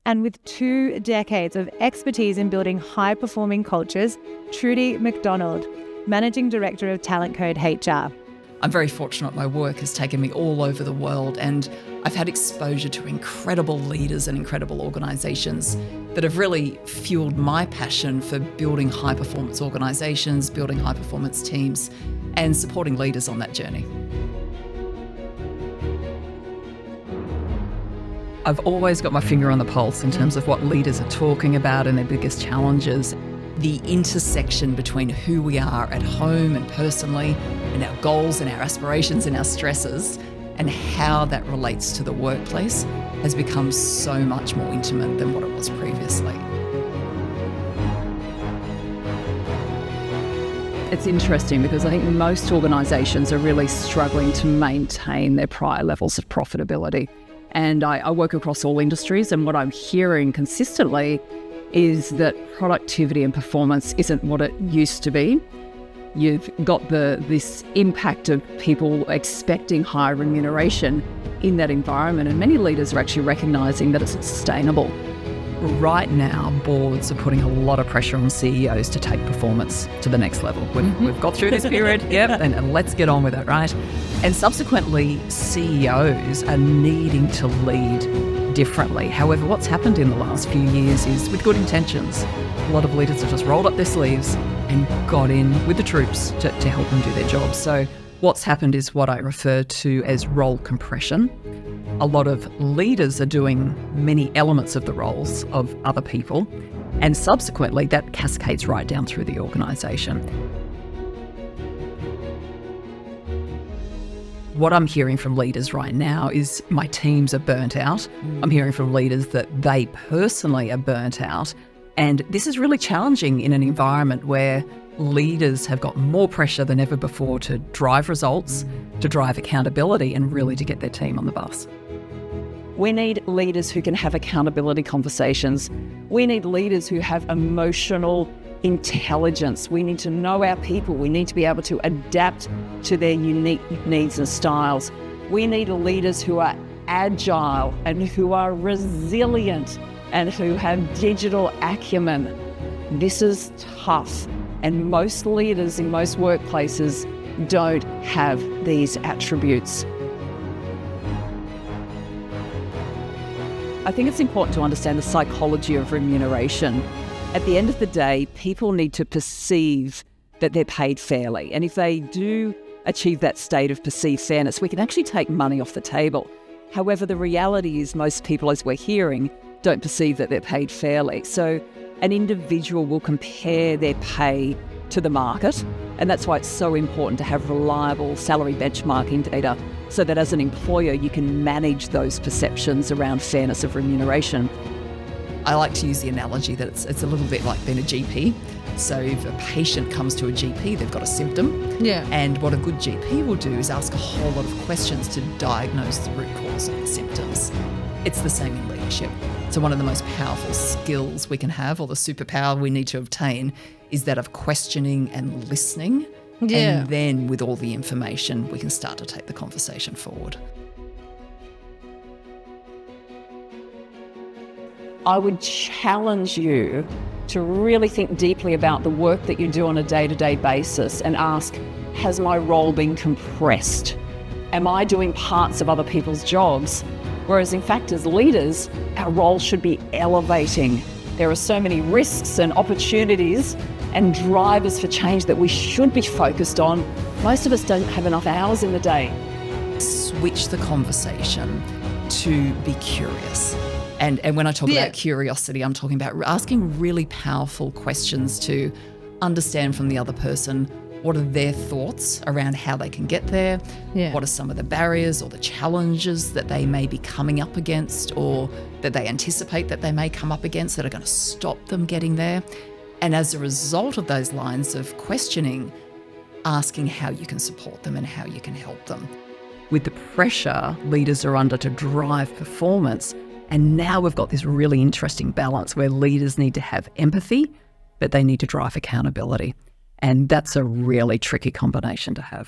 And with 2 decades of expertise in building high-performing cultures, Trudy MacDonald, Managing Director of Talent Code HR. I'm very fortunate. My work has taken me all over the world, and I've had exposure to incredible leaders and incredible organisations that have really fueled my passion for building high-performance organisations, building high-performance teams, and supporting leaders on that journey. I've always got my finger on the pulse in terms of what leaders are talking about and their biggest challenges. The intersection between who we are at home and personally, and our goals and our aspirations and our stresses, and how that relates to the workplace has become so much more intimate than what it was previously. It's interesting because I think most organisations are really struggling to maintain their prior levels of profitability. And I work across all industries, and what I'm hearing consistently is that productivity and performance isn't what it used to be. You've got this impact of people expecting higher remuneration in that environment, and many leaders are actually recognising that it's sustainable. Right now, boards are putting a lot of pressure on CEOs to take performance to the next level. We've got through this period, and let's get on with it, right? And subsequently, CEOs are needing to lead differently. However, what's happened in the last few years is, with good intentions, a lot of leaders have just rolled up their sleeves and got in with the troops to help them do their jobs. So what's happened is what I refer to as role compression. A lot of leaders are doing many elements of the roles of other people, and subsequently that cascades right down through the organisation. What I'm hearing from leaders right now is my teams are burnt out. I'm hearing from leaders that they personally are burnt out, and this is really challenging in an environment where leaders have got more pressure than ever before to drive results, to drive accountability, and really to get their team on the bus. We need leaders who can have accountability conversations. We need leaders who have emotional intelligence. We need to know our people. We need to be able to adapt to their unique needs and styles. We need leaders who are agile and who are resilient and who have digital acumen. This is tough, and most leaders in most workplaces don't have these attributes. I think it's important to understand the psychology of remuneration. At the end of the day, people need to perceive that they're paid fairly. And if they do achieve that state of perceived fairness, we can actually take money off the table. However, the reality is most people, as we're hearing, don't perceive that they're paid fairly. So an individual will compare their pay to the market, and that's why it's so important to have reliable salary benchmarking data so that as an employer you can manage those perceptions around fairness of remuneration. I like to use the analogy that it's a little bit like being a GP. So if a patient comes to a GP, they've got a symptom. And what a good GP will do is ask a whole lot of questions to diagnose the root cause of the symptoms. It's the same in leadership. So one of the most powerful skills we can have, or the superpower we need to obtain, is that of questioning and listening. And then with all the information, we can start to take the conversation forward. I would challenge you to really think deeply about the work that you do on a day-to-day basis and ask, has my role been compressed? Am I doing parts of other people's jobs? Whereas in fact, as leaders, our role should be elevating. There are so many risks and opportunities and drivers for change that we should be focused on. Most of us don't have enough hours in the day. Switch the conversation to be curious. And when I talk about curiosity, I'm talking about asking really powerful questions to understand from the other person what are their thoughts around how they can get there, what are some of the barriers or the challenges that they may be coming up against or that they anticipate that they may come up against that are going to stop them getting there. And as a result of those lines of questioning, asking how you can support them and how you can help them. With the pressure leaders are under to drive performance, and now we've got this really interesting balance where leaders need to have empathy, but they need to drive accountability. And that's a really tricky combination to have.